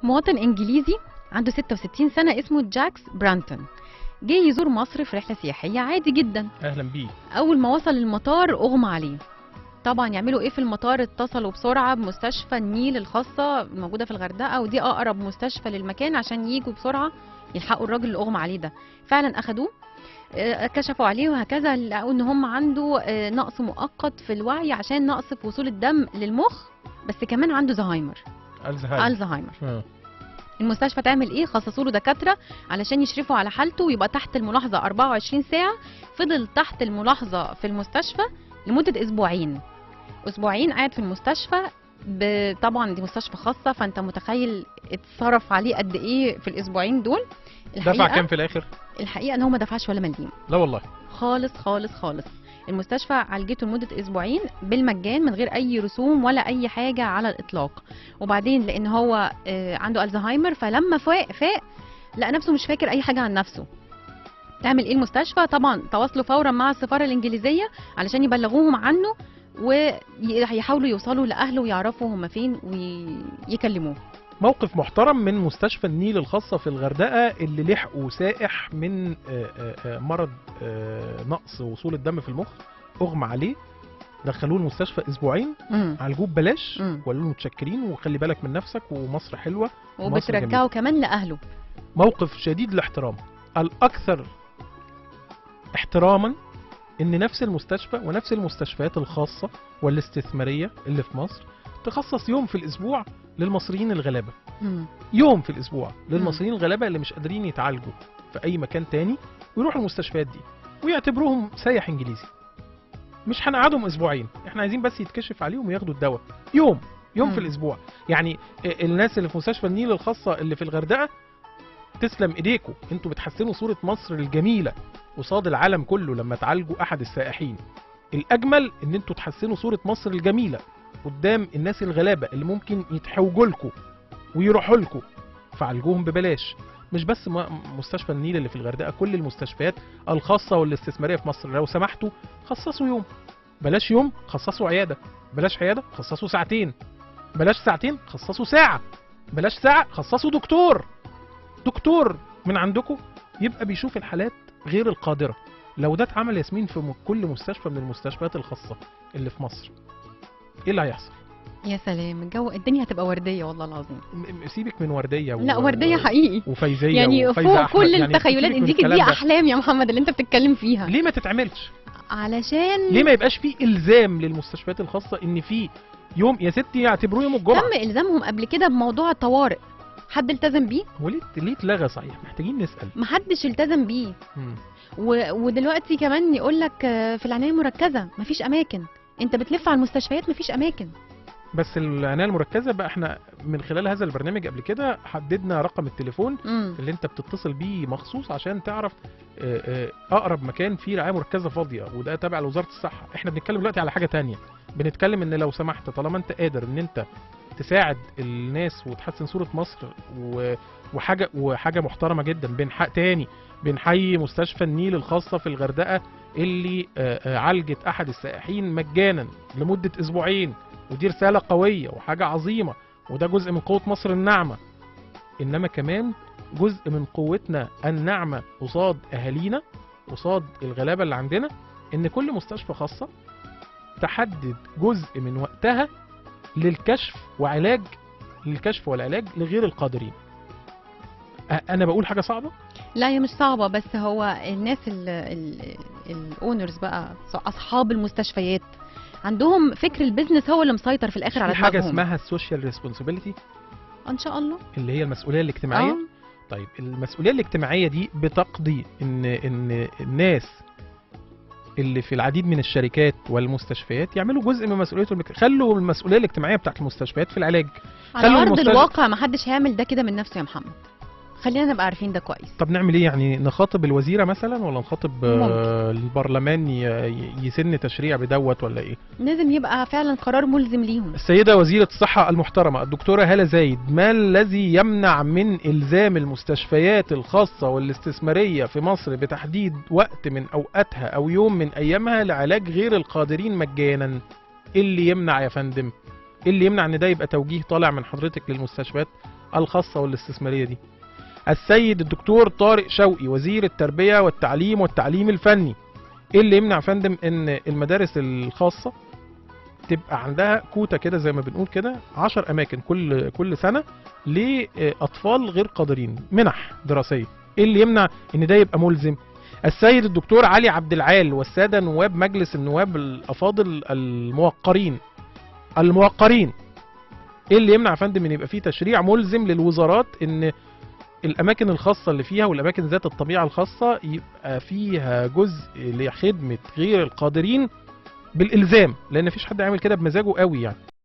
مواطن انجليزي عنده 66 سنه اسمه جاكس برانتون، جه يزور مصر في رحله سياحيه عادي جدا. اهلا بيه. اول ما وصل المطار اغمى عليه. طبعا يعملوا ايه في المطار؟ اتصلوا بسرعه بمستشفى النيل الخاصه الموجوده في الغردقه، ودي اقرب مستشفى للمكان عشان يجوا بسرعه يلحقوا الراجل اللي اغمى عليه ده. فعلا اخدوه، كشفوا عليه وهكذا، لقوا ان هم عنده نقص مؤقت في الوعي عشان نقص في وصول الدم للمخ، بس كمان عنده زهايمر. الزهايمر. المستشفى تعمل ايه؟ خصصوا له دكاتره علشان يشرفوا على حالته ويبقى تحت الملاحظه 24 ساعه. فضل تحت الملاحظه في المستشفى لمده اسبوعين قاعد في المستشفى. طبعا دي مستشفى خاصه، فانت متخيل اتصرف عليه قد ايه في الاسبوعين دول. دفع كام في الاخر؟ الحقيقه ان هو ما دفعش ولا مليم. لا والله خالص خالص خالص. المستشفى عالجته لمده اسبوعين بالمجان من غير اي رسوم ولا اي حاجه على الاطلاق. وبعدين لان هو عنده الزهايمر، فلما فاق لقى نفسه مش فاكر اي حاجه عن نفسه. تعمل ايه المستشفى؟ طبعا تواصلوا فورا مع السفاره الانجليزيه علشان يبلغوهم عنه ويحاولوا يوصلوا لاهله ويعرفوا هم فين ويكلموه. موقف محترم من مستشفى النيل الخاصة في الغردقة اللي لحقوا سائح من مرض نقص وصول الدم في المخ، اغمى عليه، دخلوه المستشفى اسبوعين، عالجوه ببلاش وقالوا له متشكرين وخلي بالك من نفسك ومصر حلوة وبترجعه كمان لاهله. موقف شديد الاحترام. الاكثر احتراما ان نفس المستشفى ونفس المستشفيات الخاصة والاستثمارية اللي في مصر تخصص يوم في الاسبوع للمصريين الغلابة. يوم في الاسبوع للمصريين الغلابة اللي مش قادرين يتعالجوا في اي مكان تاني، ويروحوا المستشفيات دي ويعتبروهم سايح انجليزي. مش هنقعدهم اسبوعين، احنا عايزين بس يتكشف عليهم وياخدوا الدواء يوم في الاسبوع. يعني الناس اللي في مستشفى النيل الخاصة اللي في الغردقة، تسلم ايديكم، انتوا بتحسنوا صورة مصر الجميلة قصاد العالم كله لما تعالجوا احد السائحين. الاجمل ان انتوا تحسنوا صورة مصر الجميلة قدام الناس الغلابة اللي ممكن يتحوجوا لكم ويروحوا لكم، فعالجوهم ببلاش. مش بس مستشفى النيل اللي في الغردقة، كل المستشفيات الخاصة والاستثمارية في مصر لو سمحتوا خصصوا يوم. بلاش يوم، خصصوا عيادة. بلاش عيادة، خصصوا ساعتين. بلاش ساعتين، خصصوا ساعة. بلاش ساعة، خصصوا دكتور من عندكم يبقى بيشوف الحالات غير القادرة. لو ده اتعمل ياسمين في كل مستشفى من المستشفيات الخاصة اللي في مصر، ايه اللي هيحصل؟ يا سلام، الدنيا هتبقى ورديه والله العظيم. سيبك من ورديه لا ورديه حقيقي وفيزيه يعني فوق كل التخيلات. دي احلام يا محمد اللي انت بتتكلم فيها. ليه ما تتعملش؟ علشان ليه ما يبقاش في الزام للمستشفيات الخاصه ان في يوم يا ستي يعتبروه يوم الجمعه؟ تم الزامهم قبل كده بموضوع الطوارئ، حد التزم بيه؟ هو ليه اتلغى صحيح؟ محتاجين نسال. محدش التزم بيه. ودلوقتي كمان يقول لك في العنايه المركزه مفيش اماكن، انت بتلف على المستشفيات مفيش اماكن. بس العنايه المركزه بقى احنا من خلال هذا البرنامج قبل كده حددنا رقم التليفون اللي انت بتتصل بيه مخصوص عشان تعرف اقرب مكان فيه رعايه مركزه فاضيه، وده تابع لوزاره الصحه. احنا بنتكلم دلوقتي على حاجه تانية، بنتكلم ان لو سمحت طالما انت قادر ان انت تساعد الناس وتحسن صوره مصر وحاجه محترمه جدا. بنحيي مستشفى النيل الخاصه في الغردقه اللي عالجت احد السائحين مجانا لمده اسبوعين، ودي رسالة قوية وحاجة عظيمة، وده جزء من قوة مصر الناعمة. إنما كمان جزء من قوتنا الناعمة قصاد أهالينا، قصاد الغلابة اللي عندنا، إن كل مستشفى خاصة تحدد جزء من وقتها للكشف والعلاج لغير القادرين. أنا بقول حاجة صعبة؟ لا هي مش صعبة، بس هو الناس الأونرز بقى أصحاب المستشفيات عندهم فكر البيزنس هو اللي مسيطر في الاخر على دماغهم. في حاجه اسمها السوشيال ريسبونسبيلتي ان شاء الله، اللي هي المسؤوليه الاجتماعيه. طيب المسؤوليه الاجتماعيه دي بتقضي ان الناس اللي في العديد من الشركات والمستشفيات يعملوا جزء من مسؤوليتهم. خلوا المسؤوليه الاجتماعيه بتاعت المستشفيات في العلاج. على ارض الواقع ما حدش هيعمل ده كده من نفسه يا محمد، خلينا نبقى عارفين ده كويس. طب نعمل ايه يعني؟ نخاطب الوزيره مثلا ولا نخاطب البرلمان يسن تشريع بدوت ولا ايه؟ لازم يبقى فعلا قرار ملزم ليهم. السيده وزيره الصحه المحترمه الدكتوره هالة زايد، ما الذي يمنع من الزام المستشفيات الخاصه والاستثماريه في مصر بتحديد وقت من اوقاتها او يوم من ايامها لعلاج غير القادرين مجانا؟ ايه اللي يمنع يا فندم؟ ايه اللي يمنع ان ده يبقى توجيه طالع من حضرتك للمستشفيات الخاصة والاستثمارية دي؟ السيد الدكتور طارق شوقي وزير التربية والتعليم والتعليم الفني، ايه اللي يمنع يا فندم ان المدارس الخاصة تبقى عندها كوتا كده زي ما بنقول كده 10 اماكن كل سنة لاطفال غير قادرين، منح دراسية؟ ايه اللي يمنع ان ده يبقى ملزم؟ السيد الدكتور علي عبد العال والسادة نواب مجلس النواب الافاضل الموقرين، ايه اللي يمنع يا فندم ان يبقى فيه تشريع ملزم للوزارات ان الاماكن الخاصه اللي فيها والاماكن ذات الطبيعه الخاصه يبقى فيها جزء لخدمه غير القادرين بالالزام، لان مفيش حد يعمل كده بمزاجه قوي يعني.